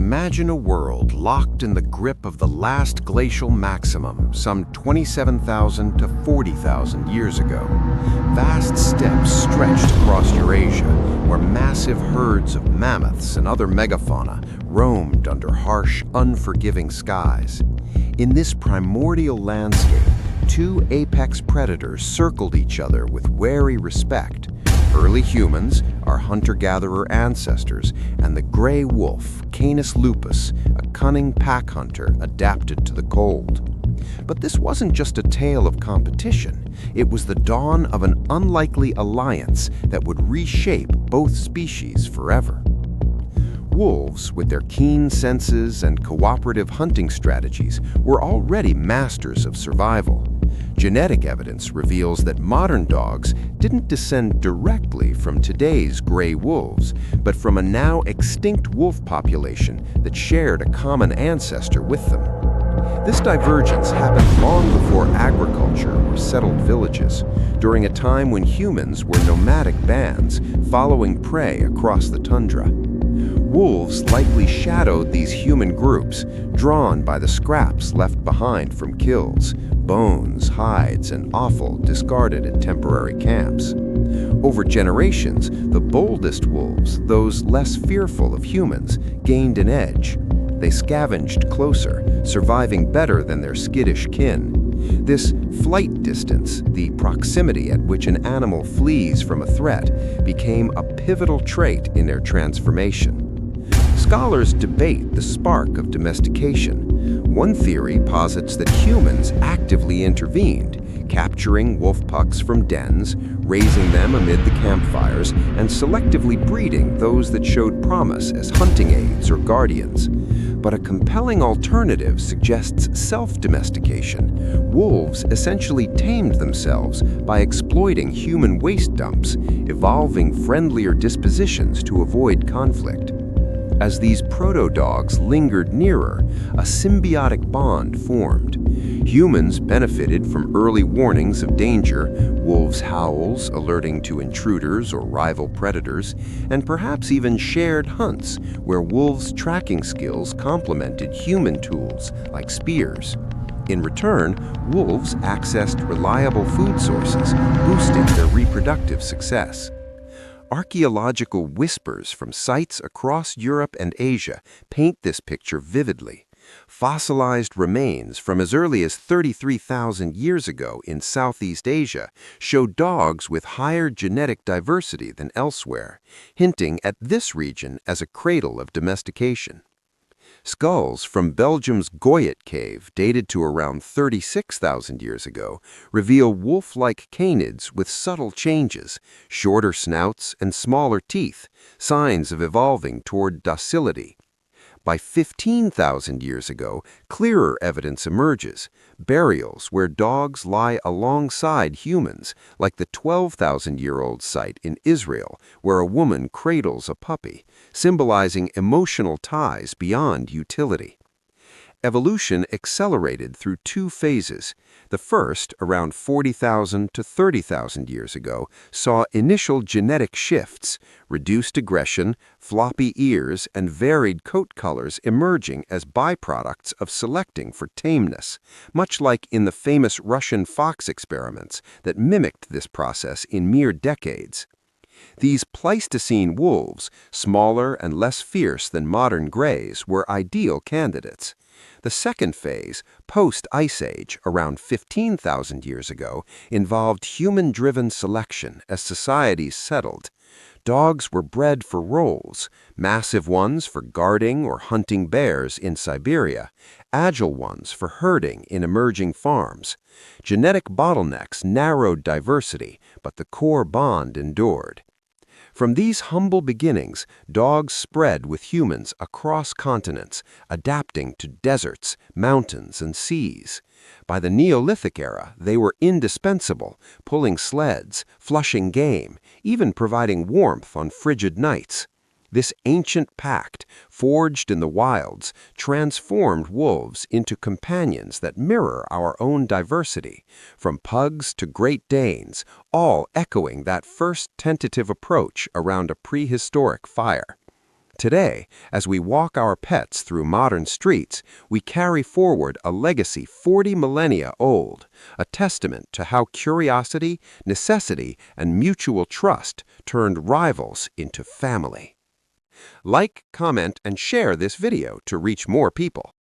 Imagine a world locked in the grip of the last glacial maximum some 27,000 to 40,000 years ago. Vast steppes stretched across Eurasia, where massive herds of mammoths and other megafauna roamed under harsh, unforgiving skies. In this primordial landscape, two apex predators circled each other with wary respect. Early humans, our hunter-gatherer ancestors, and the gray wolf, Canis lupus, a cunning pack hunter adapted to the cold. But this wasn't just a tale of competition. It was the dawn of an unlikely alliance that would reshape both species forever. Wolves, with their keen senses and cooperative hunting strategies, were already masters of survival. Genetic evidence reveals that modern dogs didn't descend directly from today's gray wolves, but from a now extinct wolf population that shared a common ancestor with them. This divergence happened long before agriculture or settled villages, during a time when humans were nomadic bands following prey across the tundra. Wolves likely shadowed these human groups, drawn by the scraps left behind from kills, bones, hides, and offal discarded at temporary camps. Over generations, the boldest wolves, those less fearful of humans, gained an edge. They scavenged closer, surviving better than their skittish kin. This flight distance, the proximity at which an animal flees from a threat, became a pivotal trait in their transformation. Scholars debate the spark of domestication. One theory posits that humans actively intervened, capturing wolf pups from dens, raising them amid the campfires, and selectively breeding those that showed promise as hunting aids or guardians. But a compelling alternative suggests self-domestication. Wolves essentially tamed themselves by exploiting human waste dumps, evolving friendlier dispositions to avoid conflict. As these proto-dogs lingered nearer, a symbiotic bond formed. Humans benefited from early warnings of danger, wolves' howls alerting to intruders or rival predators, and perhaps even shared hunts where wolves' tracking skills complemented human tools like spears. In return, wolves accessed reliable food sources, boosting their reproductive success. Archaeological whispers from sites across Europe and Asia paint this picture vividly. Fossilized remains from as early as 33,000 years ago in Southeast Asia show dogs with higher genetic diversity than elsewhere, hinting at this region as a cradle of domestication. Skulls from Belgium's Goyet Cave, dated to around 36,000 years ago, reveal wolf-like canids with subtle changes, shorter snouts and smaller teeth, signs of evolving toward docility. By 15,000 years ago, clearer evidence emerges, burials where dogs lie alongside humans, like the 12,000-year-old site in Israel, where a woman cradles a puppy, symbolizing emotional ties beyond utility. Evolution accelerated through two phases. The first, around 40,000 to 30,000 years ago, saw initial genetic shifts, reduced aggression, floppy ears, and varied coat colors emerging as byproducts of selecting for tameness, much like in the famous Russian fox experiments that mimicked this process in mere decades. These Pleistocene wolves, smaller and less fierce than modern grays, were ideal candidates. The second phase, post-Ice Age, around 15,000 years ago, involved human-driven selection as societies settled. Dogs were bred for roles, massive ones for guarding or hunting bears in Siberia, agile ones for herding in emerging farms. Genetic bottlenecks narrowed diversity, but the core bond endured. From these humble beginnings, dogs spread with humans across continents, adapting to deserts, mountains, and seas. By the Neolithic era, they were indispensable, pulling sleds, flushing game, even providing warmth on frigid nights. This ancient pact, forged in the wilds, transformed wolves into companions that mirror our own diversity, from pugs to Great Danes, all echoing that first tentative approach around a prehistoric fire. Today, as we walk our pets through modern streets, we carry forward a legacy 40 millennia old, a testament to how curiosity, necessity, and mutual trust turned rivals into family. Like, comment, and share this video to reach more people.